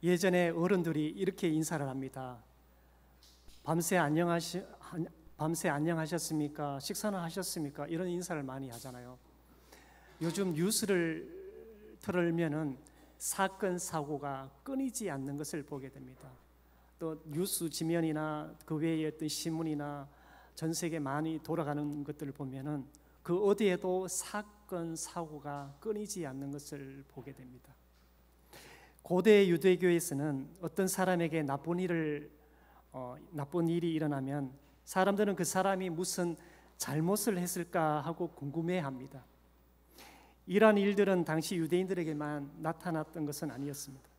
예전에 어른들이 이렇게 인사를 합니다. 밤새 안녕하셨습니까? 식사는 하셨습니까? 이런 인사를 많이 하잖아요. 요즘 뉴스를 틀으면은 사건 사고가 끊이지 않는 것을 보게 됩니다. 또 뉴스 지면이나 그 외에 어떤 신문이나 전 세계 많이 돌아가는 것들을 보면은 그 어디에도 사건 사고가 끊이지 않는 것을 보게 됩니다. 고대 유대교에서는 어떤 사람에게 나쁜 일이 일어나면 사람들은 그 사람이 무슨 잘못을 했을까 하고 궁금해합니다. 이러한 일들은 당시 유대인들에게만 나타났던 것은 아니었습니다.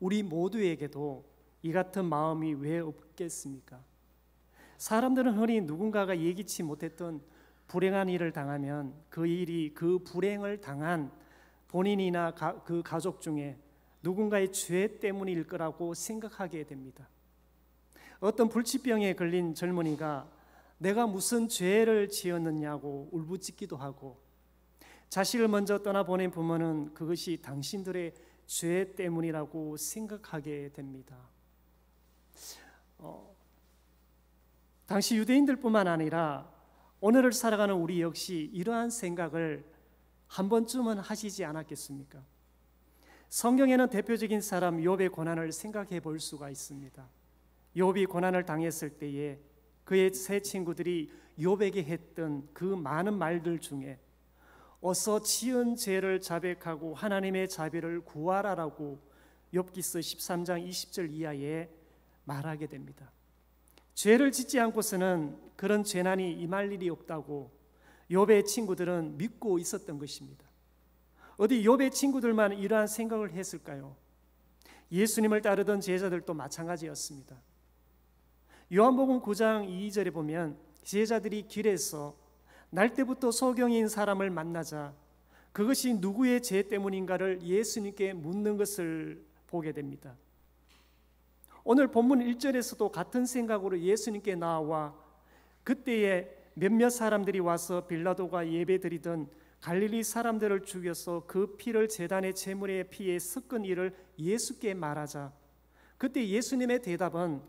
우리 모두에게도 이 같은 마음이 왜 없겠습니까? 사람들은 흔히 누군가가 예기치 못했던 불행한 일을 당하면 그 불행을 당한 본인이나 그 가족 중에 누군가의 죄 때문일 거라고 생각하게 됩니다. 어떤 불치병에 걸린 젊은이가 내가 무슨 죄를 지었느냐고 울부짖기도 하고, 자식을 먼저 떠나보낸 부모는 그것이 당신들의 죄 때문이라고 생각하게 됩니다. 당시 유대인들뿐만 아니라 오늘을 살아가는 우리 역시 이러한 생각을 한 번쯤은 하시지 않았겠습니까? 성경에는 대표적인 사람 욥의 고난을 생각해 볼 수가 있습니다. 욥이 고난을 당했을 때에 그의 세 친구들이 욥에게 했던 그 많은 말들 중에 어서 지은 죄를 자백하고 하나님의 자비를 구하라라고 욥기서 13장 20절 이하에 말하게 됩니다. 죄를 짓지 않고서는 그런 재난이 임할 일이 없다고 욥의 친구들은 믿고 있었던 것입니다. 어디 욥의 친구들만 이러한 생각을 했을까요? 예수님을 따르던 제자들도 마찬가지였습니다. 요한복음 9장 2절에 보면 제자들이 길에서 날 때부터 소경인 사람을 만나자 그것이 누구의 죄 때문인가를 예수님께 묻는 것을 보게 됩니다. 오늘 본문 1절에서도 같은 생각으로 예수님께 나와 그때에 몇몇 사람들이 와서 빌라도가 예배드리던 갈릴리 사람들을 죽여서 그 피를 제단의 제물의 피에 섞은 일을 예수께 말하자 그때 예수님의 대답은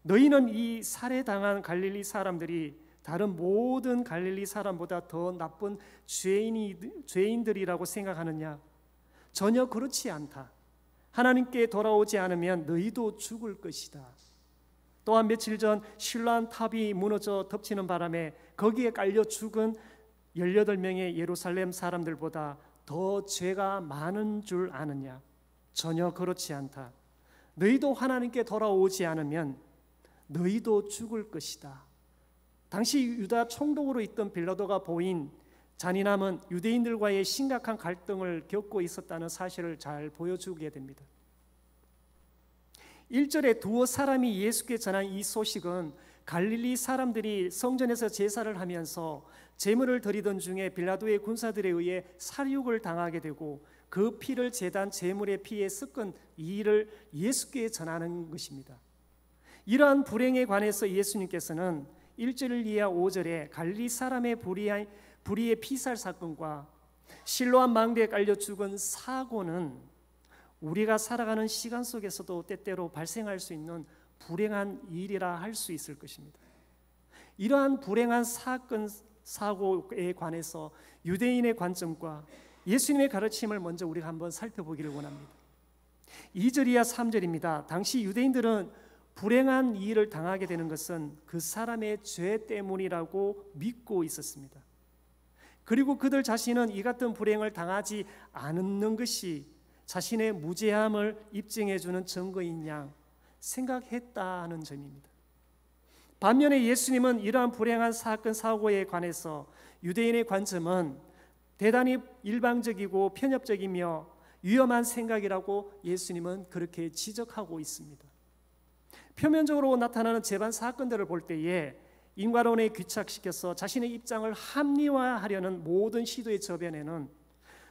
너희는 이 살해당한 갈릴리 사람들이 다른 모든 갈릴리 사람보다 더 나쁜 죄인들이라고 생각하느냐? 전혀 그렇지 않다. 하나님께 돌아오지 않으면 너희도 죽을 것이다. 또한 며칠 전 실로암 탑이 무너져 덮치는 바람에 거기에 깔려 죽은 18명의 예루살렘 사람들보다 더 죄가 많은 줄 아느냐? 전혀 그렇지 않다. 너희도 하나님께 돌아오지 않으면 너희도 죽을 것이다. 당시 유다 총독으로 있던 빌라도가 보인 잔인함은 유대인들과의 심각한 갈등을 겪고 있었다는 사실을 잘 보여주게 됩니다. 1절에 두어 사람이 예수께 전한 이 소식은 갈릴리 사람들이 성전에서 제사를 하면서 제물을 드리던 중에 빌라도의 군사들에 의해 살육을 당하게 되고 그 피를 제단 제물의 피에 섞은 이 일을 예수께 전하는 것입니다. 이러한 불행에 관해서 예수님께서는 1절 이하 5절에 갈릴리 사람의 불의의 피살 사건과 실로암 망대에 깔려 죽은 사고는 우리가 살아가는 시간 속에서도 때때로 발생할 수 있는 불행한 일이라 할 수 있을 것입니다. 이러한 불행한 사건 사고에 관해서 유대인의 관점과 예수님의 가르침을 먼저 우리가 한번 살펴보기를 원합니다. 2절 이하 3절입니다. 당시 유대인들은 불행한 일을 당하게 되는 것은 그 사람의 죄 때문이라고 믿고 있었습니다. 그리고 그들 자신은 이 같은 불행을 당하지 않는 것이 자신의 무죄함을 입증해주는 증거인 양 생각했다는 점입니다. 반면에 예수님은 이러한 불행한 사건 사고에 관해서 유대인의 관점은 대단히 일방적이고 편협적이며 위험한 생각이라고 예수님은 그렇게 지적하고 있습니다. 표면적으로 나타나는 재반 사건들을 볼 때에 인과론에 귀착시켜서 자신의 입장을 합리화하려는 모든 시도의 저변에는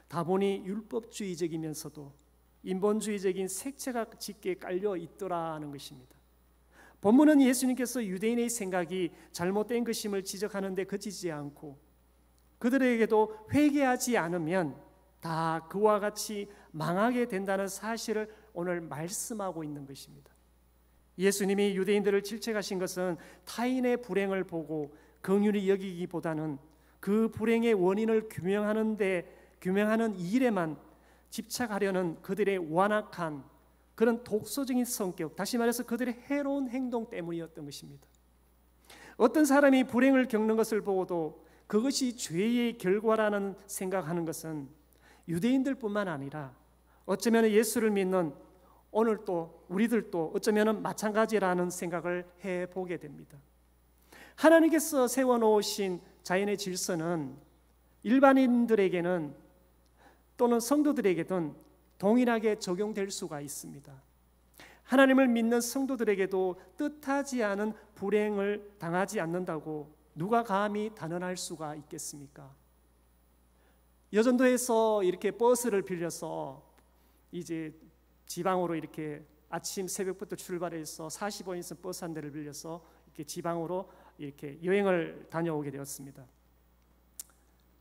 다분히 율법주의적이면서도 인본주의적인 색채가 짙게 깔려 있더라는 것입니다. 본문은 예수님께서 유대인의 생각이 잘못된 것임을 지적하는 데 그치지 않고 그들에게도 회개하지 않으면 다 그와 같이 망하게 된다는 사실을 오늘 말씀하고 있는 것입니다. 예수님이 유대인들을 질책하신 것은 타인의 불행을 보고 긍휼히 여기기보다는 그 불행의 원인을 규명하는 일에만 집착하려는 그들의 완악한 그런 독소적인 성격, 다시 말해서 그들의 해로운 행동 때문이었던 것입니다. 어떤 사람이 불행을 겪는 것을 보고도 그것이 죄의 결과라는 생각하는 것은 유대인들뿐만 아니라 어쩌면 예수를 믿는 오늘 또 우리들도 어쩌면 마찬가지라는 생각을 해보게 됩니다. 하나님께서 세워놓으신 자연의 질서는 일반인들에게는 또는 성도들에게든 동일하게 적용될 수가 있습니다. 하나님을 믿는 성도들에게도 뜻하지 않은 불행을 당하지 않는다고 누가 감히 단언할 수가 있겠습니까? 여전도에서 이렇게 버스를 빌려서 이제 지방으로 이렇게 아침 새벽부터 출발해서 45인승 버스 한 대를 빌려서 이렇게 지방으로 이렇게 여행을 다녀오게 되었습니다.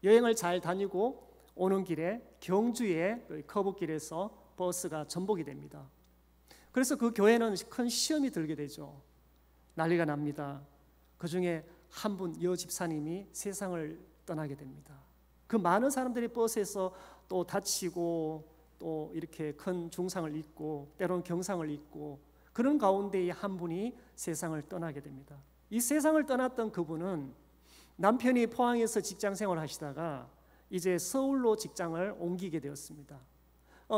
여행을 잘 다니고 오는 길에 경주의 커브길에서 버스가 전복이 됩니다. 그래서 그 교회는 큰 시험이 들게 되죠. 난리가 납니다. 그 중에 한 분 여집사님이 세상을 떠나게 됩니다. 그 많은 사람들이 버스에서 또 다치고 또 이렇게 큰 중상을 입고 때로는 경상을 입고 그런 가운데 한 분이 세상을 떠나게 됩니다. 이 세상을 떠났던 그분은 남편이 포항에서 직장 생활을 하시다가 이제 서울로 직장을 옮기게 되었습니다.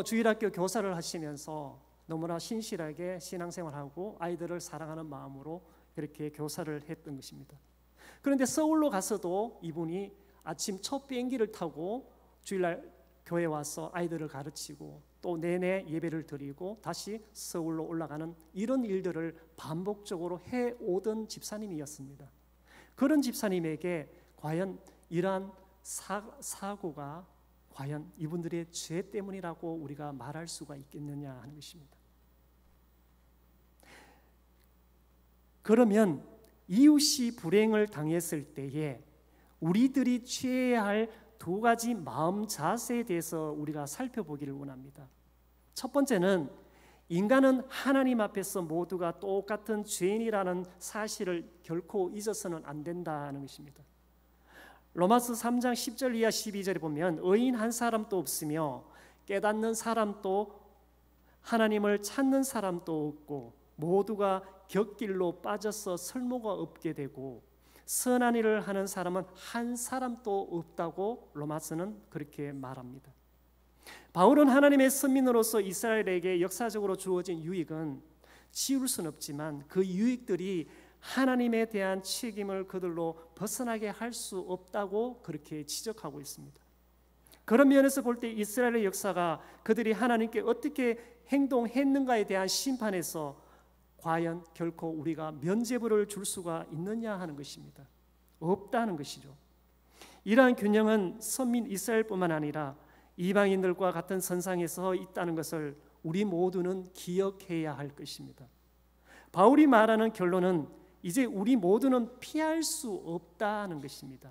주일학교 교사를 하시면서 너무나 신실하게 신앙생활하고 아이들을 사랑하는 마음으로 이렇게 교사를 했던 것입니다. 그런데 서울로 가서도 이분이 아침 첫 비행기를 타고 주일날 교회 와서 아이들을 가르치고 또 내내 예배를 드리고 다시 서울로 올라가는 이런 일들을 반복적으로 해오던 집사님이었습니다. 그런 집사님에게 과연 이러한 사고가 과연 이분들의 죄 때문이라고 우리가 말할 수가 있겠느냐 하는 것입니다. 그러면 이웃이 불행을 당했을 때에 우리들이 취해야 할 두 가지 마음 자세에 대해서 우리가 살펴보기를 원합니다. 첫 번째는 인간은 하나님 앞에서 모두가 똑같은 죄인이라는 사실을 결코 잊어서는 안 된다는 것입니다. 로마서 3장 10절 이하 12절에 보면 의인 한 사람도 없으며 깨닫는 사람도 하나님을 찾는 사람도 없고 모두가 곁길로 빠져서 설모가 없게 되고 선한 일을 하는 사람은 한 사람도 없다고 로마서는 그렇게 말합니다. 바울은 하나님의 선민으로서 이스라엘에게 역사적으로 주어진 유익은 지울 수는 없지만 그 유익들이 하나님에 대한 책임을 그들로 벗어나게 할 수 없다고 그렇게 지적하고 있습니다. 그런 면에서 볼 때 이스라엘의 역사가 그들이 하나님께 어떻게 행동했는가에 대한 심판에서 과연 결코 우리가 면죄부를 줄 수가 있느냐 하는 것입니다. 없다는 것이죠. 이러한 균형은 선민 이스라엘뿐만 아니라 이방인들과 같은 선상에 서 있다는 것을 우리 모두는 기억해야 할 것입니다. 바울이 말하는 결론은 이제 우리 모두는 피할 수 없다는 것입니다.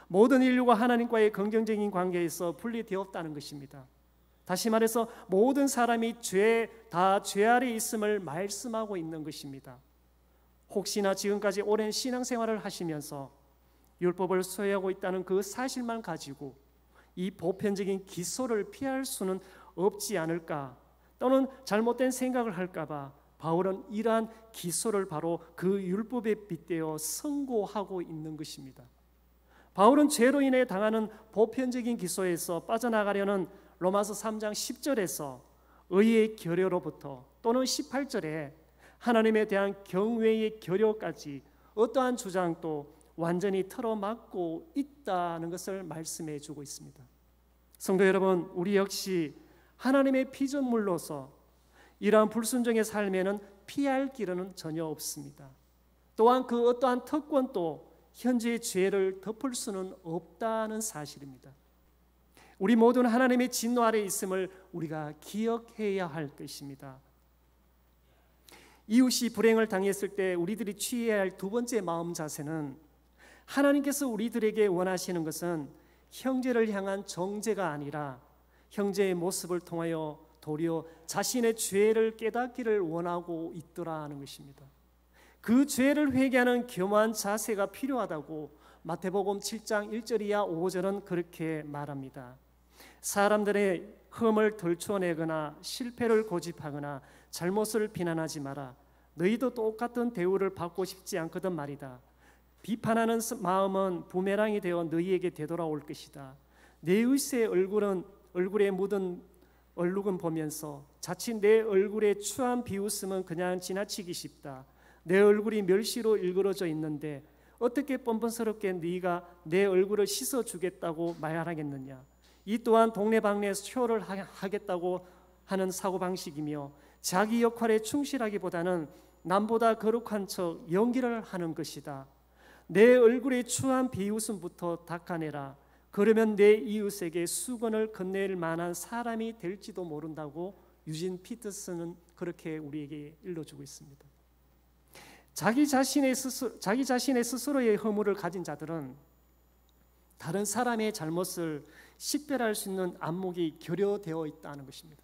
모든 인류가 하나님과의 긍정적인 관계에서 분리되었다는 것입니다. 다시 말해서 모든 사람이 다 죄 아래 있음을 말씀하고 있는 것입니다. 혹시나 지금까지 오랜 신앙생활을 하시면서 율법을 소유하고 있다는 그 사실만 가지고 이 보편적인 기소를 피할 수는 없지 않을까, 또는 잘못된 생각을 할까 봐 바울은 이러한 기소를 바로 그 율법에 빗대어 선고하고 있는 것입니다. 바울은 죄로 인해 당하는 보편적인 기소에서 빠져나가려는 로마서 3장 10절에서 의의 결여로부터 또는 18절에 하나님에 대한 경외의 결여까지 어떠한 주장도 완전히 틀어막고 있다는 것을 말씀해 주고 있습니다. 성도 여러분, 우리 역시 하나님의 피조물로서 이러한 불순종의 삶에는 피할 길은 전혀 없습니다. 또한 그 어떠한 특권도 현재의 죄를 덮을 수는 없다는 사실입니다. 우리 모두는 하나님의 진노 아래 있음을 우리가 기억해야 할 것입니다. 이웃이 불행을 당했을 때 우리들이 취해야 할 두 번째 마음 자세는 하나님께서 우리들에게 원하시는 것은 형제를 향한 정죄가 아니라 형제의 모습을 통하여 도리어 자신의 죄를 깨닫기를 원하고 있더라 하는 것입니다. 그 죄를 회개하는 겸허한 자세가 필요하다고 마태복음 7장 1절 이하 5절은 그렇게 말합니다. 사람들의 흠을 덜쳐내거나 실패를 고집하거나 잘못을 비난하지 마라. 너희도 똑같은 대우를 받고 싶지 않거든 말이다. 비판하는 마음은 부메랑이 되어 너희에게 되돌아올 것이다. 내 의의 얼굴에 묻은 얼룩은 보면서 자칫 내 얼굴에 추한 비웃음은 그냥 지나치기 쉽다. 내 얼굴이 멸시로 일그러져 있는데 어떻게 뻔뻔스럽게 네가 내 얼굴을 씻어주겠다고 말하겠느냐. 이 또한 동네방네 쇼를 하겠다고 하는 사고방식이며 자기 역할에 충실하기보다는 남보다 거룩한 척 연기를 하는 것이다. 내 얼굴에 추한 비웃음부터 닦아내라. 그러면 내 이웃에게 수건을 건넬 만한 사람이 될지도 모른다고 유진 피터슨은 그렇게 우리에게 일러주고 있습니다. 자기 자신의 스스로의 허물을 가진 자들은 다른 사람의 잘못을 식별할 수 있는 안목이 결여되어 있다는 것입니다.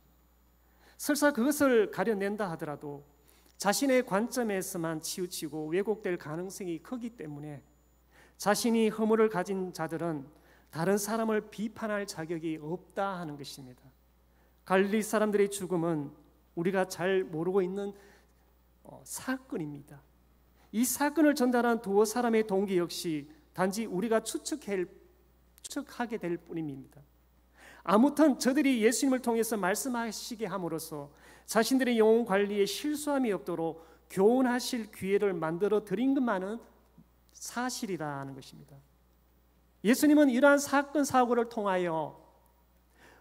설사 그것을 가려낸다 하더라도 자신의 관점에서만 치우치고 왜곡될 가능성이 크기 때문에 자신이 허물을 가진 자들은 다른 사람을 비판할 자격이 없다 하는 것입니다. 갈릴리 사람들의 죽음은 우리가 잘 모르고 있는 사건입니다. 이 사건을 전달한 두어 사람의 동기 역시 단지 우리가 추측하게 될 뿐입니다. 아무튼 저들이 예수님을 통해서 말씀하시게 함으로써 자신들의 영혼 관리에 실수함이 없도록 교훈하실 기회를 만들어 드린 것만은 사실이라는 것입니다. 예수님은 이러한 사건 사고를 통하여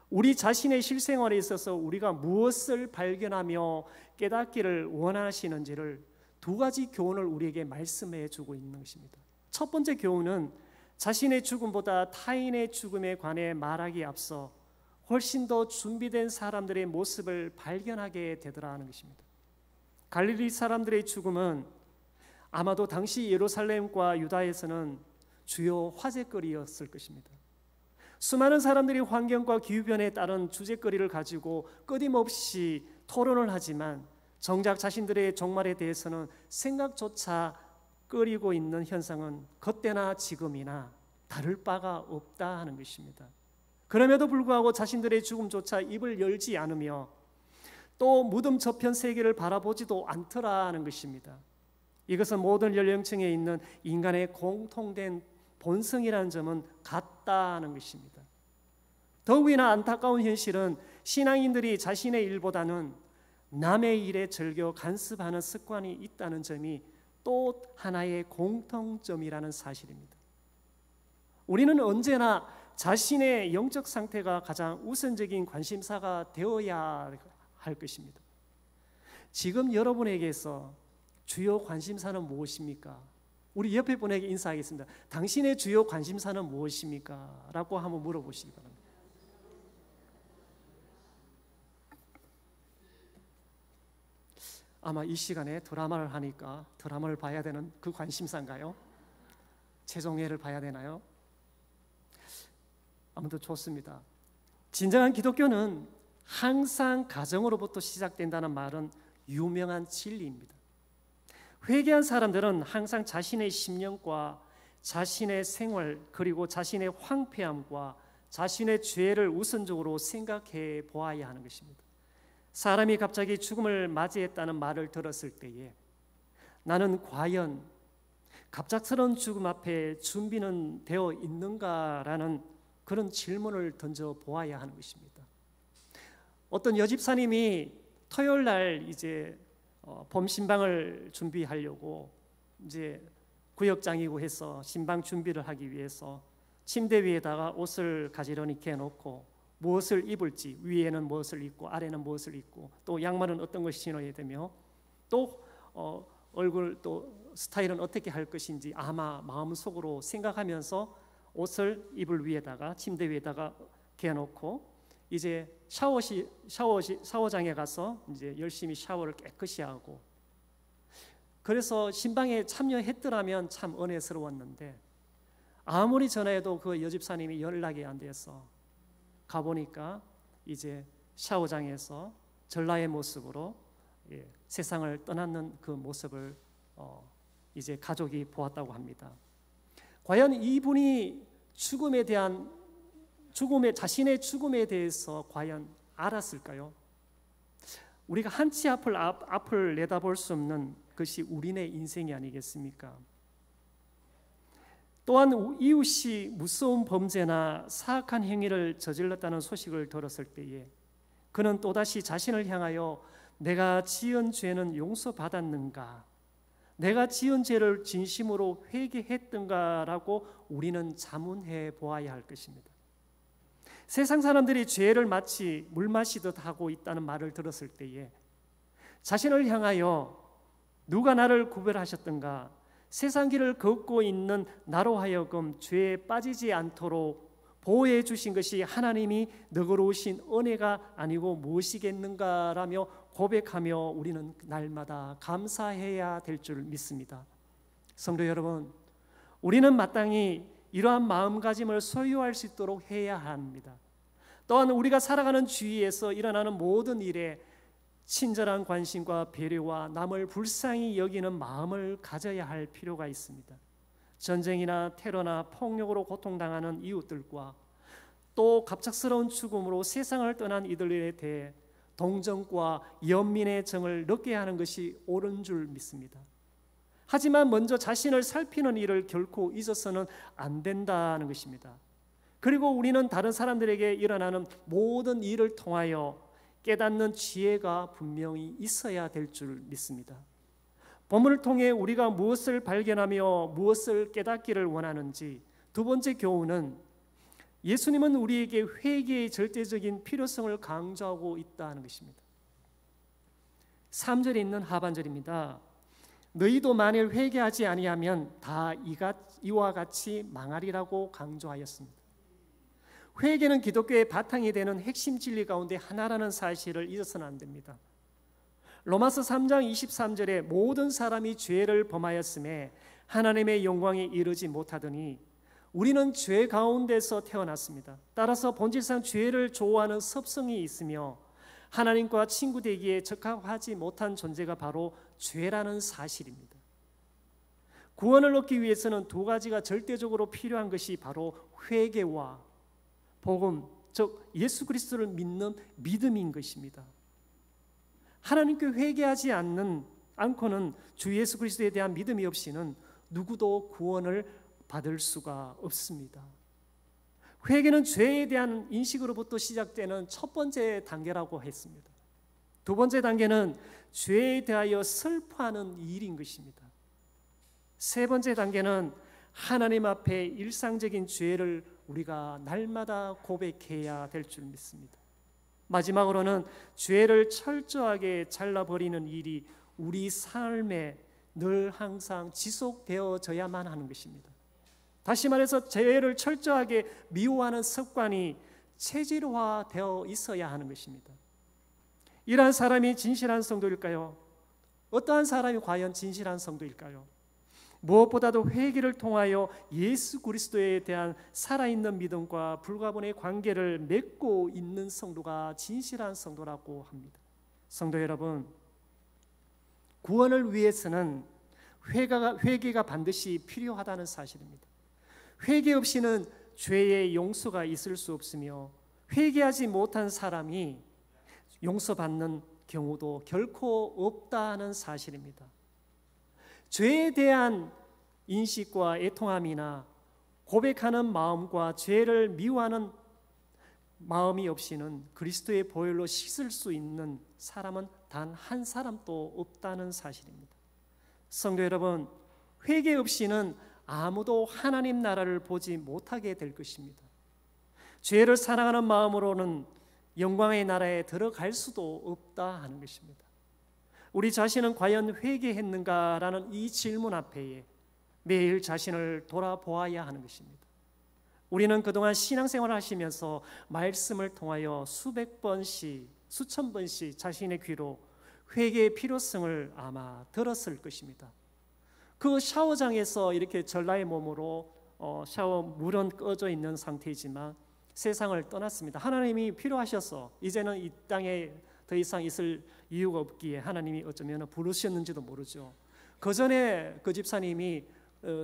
우리 자신의 실생활에 있어서 우리가 무엇을 발견하며 깨닫기를 원하시는지를 두 가지 교훈을 우리에게 말씀해 주고 있는 것입니다. 첫 번째 교훈은 자신의 죽음보다 타인의 죽음에 관해 말하기에 앞서 훨씬 더 준비된 사람들의 모습을 발견하게 되더라는 것입니다. 갈릴리 사람들의 죽음은 아마도 당시 예루살렘과 유다에서는 주요 화제거리였을 것입니다. 수많은 사람들이 환경과 기후변화에 따른 주제거리를 가지고 끊임없이 토론을 하지만 정작 자신들의 종말에 대해서는 생각조차 끓이고 있는 현상은 그때나 지금이나 다를 바가 없다 하는 것입니다. 그럼에도 불구하고 자신들의 죽음조차 입을 열지 않으며 또 무덤 저편 세계를 바라보지도 않더라는 것입니다. 이것은 모든 연령층에 있는 인간의 공통된 본성이라는 점은 같다는 것입니다. 더욱이나 안타까운 현실은 신앙인들이 자신의 일보다는 남의 일에 즐겨 간섭하는 습관이 있다는 점이 또 하나의 공통점이라는 사실입니다. 우리는 언제나 자신의 영적 상태가 가장 우선적인 관심사가 되어야 할 것입니다. 지금 여러분에게서 주요 관심사는 무엇입니까? 우리 옆에 분에게 인사하겠습니다. 당신의 주요 관심사는 무엇입니까? 라고 한번 물어보시기 바랍니다. 아마 이 시간에 드라마를 하니까 드라마를 봐야 되는 그 관심사인가요? 최종회를 봐야 되나요? 아무튼 좋습니다. 진정한 기독교는 항상 가정으로부터 시작된다는 말은 유명한 진리입니다. 회개한 사람들은 항상 자신의 심령과 자신의 생활 그리고 자신의 황폐함과 자신의 죄를 우선적으로 생각해 보아야 하는 것입니다. 사람이 갑자기 죽음을 맞이했다는 말을 들었을 때에 나는 과연 갑작스러운 죽음 앞에 준비는 되어 있는가라는 그런 질문을 던져 보아야 하는 것입니다. 어떤 여집사님이 토요일 날 이제 봄 신방을 준비하려고 이제 구역장이고 해서 신방 준비를 하기 위해서 침대 위에다가 옷을 가지런히 개놓고 무엇을 입을지 위에는 무엇을 입고 아래는 무엇을 입고 또 양말은 어떤 것을 신어야 되며 또 얼굴 또 스타일은 어떻게 할 것인지 아마 마음속으로 생각하면서 옷을 이불 위에다가 침대 위에다가 개놓고 이제 샤워장에 가서 이제 열심히 샤워를 깨끗이 하고 그래서 신방에 참여했더라면 참 은혜스러웠는데 아무리 전화해도 그 여집사님이 연락이 안 돼서 가보니까 이제 샤워장에서 전라의 모습으로 세상을 떠나는 그 모습을 이제 가족이 보았다고 합니다. 과연 이분이 자신의 죽음에 대해서 과연 알았을까요? 우리가 한치 앞을 내다볼 수 없는 것이 우리네 인생이 아니겠습니까? 또한 이웃이 무서운 범죄나 사악한 행위를 저질렀다는 소식을 들었을 때에 그는 또다시 자신을 향하여 내가 지은 죄는 용서받았는가? 내가 지은 죄를 진심으로 회개했던가라고 우리는 자문해 보아야 할 것입니다. 세상 사람들이 죄를 마치 물 마시듯 하고 있다는 말을 들었을 때에 자신을 향하여 누가 나를 구별하셨던가? 세상 길을 걷고 있는 나로 하여금 죄에 빠지지 않도록 보호해 주신 것이 하나님이 너그러우신 은혜가 아니고 무엇이겠는가라며 고백하며 우리는 날마다 감사해야 될 줄 믿습니다. 성도 여러분, 우리는 마땅히 이러한 마음가짐을 소유할 수 있도록 해야 합니다. 또한 우리가 살아가는 주위에서 일어나는 모든 일에 친절한 관심과 배려와 남을 불쌍히 여기는 마음을 가져야 할 필요가 있습니다. 전쟁이나 테러나 폭력으로 고통당하는 이웃들과 또 갑작스러운 죽음으로 세상을 떠난 이들에 대해 동정과 연민의 정을 느껴야 하는 것이 옳은 줄 믿습니다. 하지만 먼저 자신을 살피는 일을 결코 잊어서는 안 된다는 것입니다. 그리고 우리는 다른 사람들에게 일어나는 모든 일을 통하여 깨닫는 지혜가 분명히 있어야 될 줄 믿습니다. 본문을 통해 우리가 무엇을 발견하며 무엇을 깨닫기를 원하는지 두 번째 교훈은 예수님은 우리에게 회개의 절대적인 필요성을 강조하고 있다는 것입니다. 3절에 있는 하반절입니다. 너희도 만일 회개하지 아니하면 다 이와 같이 망하리라고 강조하였습니다. 회개는 기독교의 바탕이 되는 핵심 진리 가운데 하나라는 사실을 잊어서는 안 됩니다. 로마서 3장 23절에 모든 사람이 죄를 범하였음에 하나님의 영광에 이르지 못하더니 우리는 죄 가운데서 태어났습니다. 따라서 본질상 죄를 좋아하는 섭성이 있으며 하나님과 친구 되기에 적합하지 못한 존재가 바로 죄라는 사실입니다. 구원을 얻기 위해서는 두 가지가 절대적으로 필요한 것이 바로 회개와 복음, 즉 예수 그리스도를 믿는 믿음인 것입니다. 하나님께 회개하지 않고는 주 예수 그리스도에 대한 믿음이 없이는 누구도 구원을 받을 수가 없습니다. 회개는 죄에 대한 인식으로부터 시작되는 첫 번째 단계라고 했습니다. 두 번째 단계는 죄에 대하여 슬퍼하는 일인 것입니다. 세 번째 단계는 하나님 앞에 일상적인 죄를 우리가 날마다 고백해야 될 줄 믿습니다. 마지막으로는 죄를 철저하게 잘라버리는 일이 우리 삶에 늘 항상 지속되어져야만 하는 것입니다. 다시 말해서 죄를 철저하게 미워하는 습관이 체질화되어 있어야 하는 것입니다. 이러한 사람이 진실한 성도일까요? 어떠한 사람이 과연 진실한 성도일까요? 무엇보다도 회개를 통하여 예수 그리스도에 대한 살아있는 믿음과 불가분의 관계를 맺고 있는 성도가 진실한 성도라고 합니다. 성도 여러분, 구원을 위해서는 회개가 반드시 필요하다는 사실입니다. 회개 없이는 죄의 용서가 있을 수 없으며 회개하지 못한 사람이 용서받는 경우도 결코 없다는 사실입니다. 죄에 대한 인식과 애통함이나 고백하는 마음과 죄를 미워하는 마음이 없이는 그리스도의 보혈로 씻을 수 있는 사람은 단 한 사람도 없다는 사실입니다. 성도 여러분, 회개 없이는 아무도 하나님 나라를 보지 못하게 될 것입니다. 죄를 사랑하는 마음으로는 영광의 나라에 들어갈 수도 없다 하는 것입니다. 우리 자신은 과연 회개했는가라는 이 질문 앞에 매일 자신을 돌아보아야 하는 것입니다. 우리는 그동안 신앙생활을 하시면서 말씀을 통하여 수백 번씩, 수천 번씩 자신의 귀로 회개의 필요성을 아마 들었을 것입니다. 그 샤워장에서 이렇게 전라의 몸으로 샤워 물은 꺼져 있는 상태이지만 세상을 떠났습니다. 하나님이 필요하셔서 이제는 이 땅에 더 이상 있을 이유가 없기에 하나님이 어쩌면 부르셨는지도 모르죠. 그 전에 그 집사님이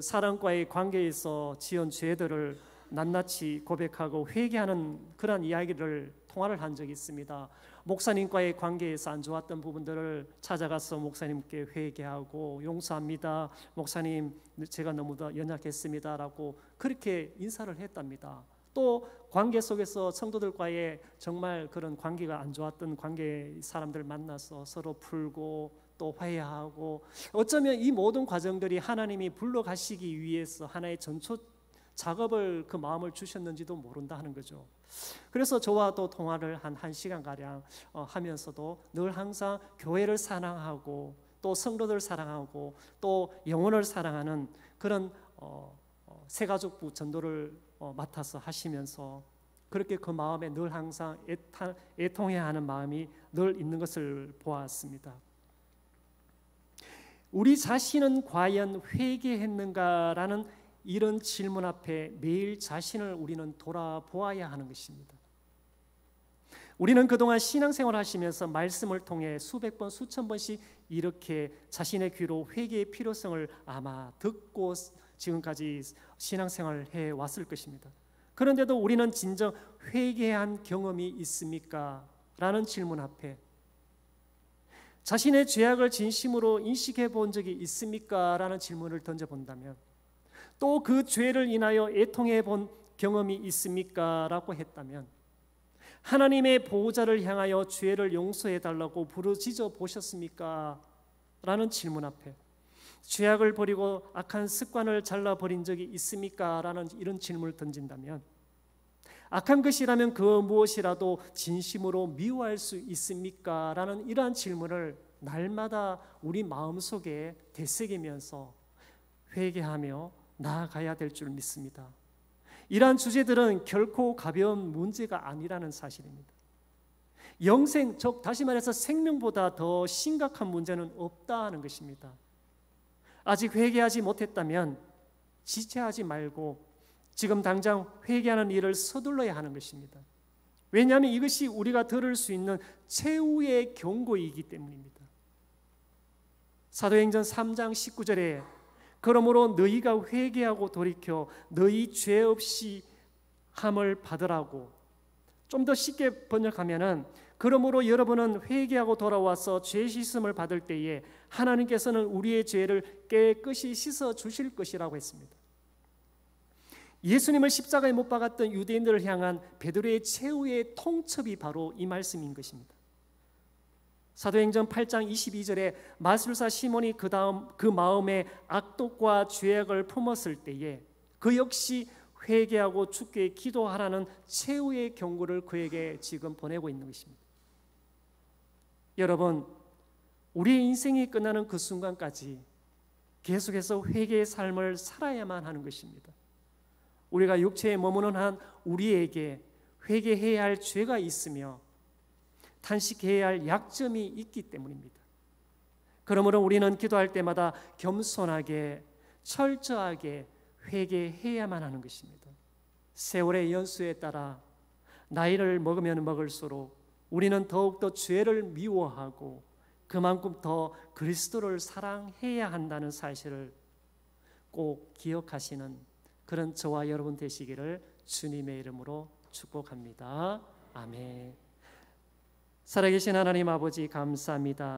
사람과의 관계에서 지은 죄들을 낱낱이 고백하고 회개하는 그런 이야기를 통화를 한 적이 있습니다. 목사님과의 관계에서 안 좋았던 부분들을 찾아가서 목사님께 회개하고 용서합니다. 목사님, 제가 너무도 연약했습니다라고 그렇게 인사를 했답니다. 또 관계 속에서 성도들과의 정말 그런 관계가 안 좋았던 관계 사람들 만나서 서로 풀고 또 화해하고, 어쩌면 이 모든 과정들이 하나님이 불러가시기 위해서 하나의 전초 작업을, 그 마음을 주셨는지도 모른다 하는 거죠. 그래서 저와 또 통화를 한 1시간가량 하면서도 늘 항상 교회를 사랑하고 또 성도들 사랑하고 또 영혼을 사랑하는 그런 새가족부 전도를 맡아서 하시면서 그렇게 그 마음에 늘 항상 애통해야 하는 마음이 늘 있는 것을 보았습니다. 우리 자신은 과연 회개했는가라는 이런 질문 앞에 매일 자신을 우리는 돌아보아야 하는 것입니다. 우리는 그동안 신앙생활 하시면서 말씀을 통해 수백 번, 수천 번씩 이렇게 자신의 귀로 회개의 필요성을 아마 듣고 지금까지 신앙생활을 해왔을 것입니다. 그런데도 우리는 진정 회개한 경험이 있습니까? 라는 질문 앞에 자신의 죄악을 진심으로 인식해 본 적이 있습니까? 라는 질문을 던져본다면, 또 그 죄를 인하여 애통해 본 경험이 있습니까? 라고 했다면, 하나님의 보호자를 향하여 죄를 용서해 달라고 부르짖어 보셨습니까? 라는 질문 앞에 죄악을 버리고 악한 습관을 잘라버린 적이 있습니까? 라는 이런 질문을 던진다면, 악한 것이라면 그 무엇이라도 진심으로 미워할 수 있습니까? 라는 이러한 질문을 날마다 우리 마음속에 되새기면서 회개하며 나아가야 될 줄 믿습니다. 이러한 주제들은 결코 가벼운 문제가 아니라는 사실입니다. 영생, 즉 다시 말해서 생명보다 더 심각한 문제는 없다는 것입니다. 아직 회개하지 못했다면 지체하지 말고 지금 당장 회개하는 일을 서둘러야 하는 것입니다. 왜냐하면 이것이 우리가 들을 수 있는 최후의 경고이기 때문입니다. 사도행전 3장 19절에 그러므로 너희가 회개하고 돌이켜 너희 죄 없이 함을 받으라고, 좀 더 쉽게 번역하면은 그러므로 여러분은 회개하고 돌아와서 죄 씻음을 받을 때에 하나님께서는 우리의 죄를 깨끗이 씻어 주실 것이라고 했습니다. 예수님을 십자가에 못 박았던 유대인들을 향한 베드로의 최후의 통첩이 바로 이 말씀인 것입니다. 사도행전 8장 22절에 마술사 시몬이 그 마음에 악독과 죄악을 품었을 때에 그 역시 회개하고 주께 기도하라는 최후의 경고를 그에게 지금 보내고 있는 것입니다. 여러분, 우리의 인생이 끝나는 그 순간까지 계속해서 회개의 삶을 살아야만 하는 것입니다. 우리가 육체에 머무는 한 우리에게 회개해야 할 죄가 있으며 탄식해야 할 약점이 있기 때문입니다. 그러므로 우리는 기도할 때마다 겸손하게 철저하게 회개해야만 하는 것입니다. 세월의 연수에 따라 나이를 먹으면 먹을수록 우리는 더욱더 죄를 미워하고 그만큼 더 그리스도를 사랑해야 한다는 사실을 꼭 기억하시는 그런 저와 여러분 되시기를 주님의 이름으로 축복합니다. 아멘. 살아계신 하나님 아버지 감사합니다.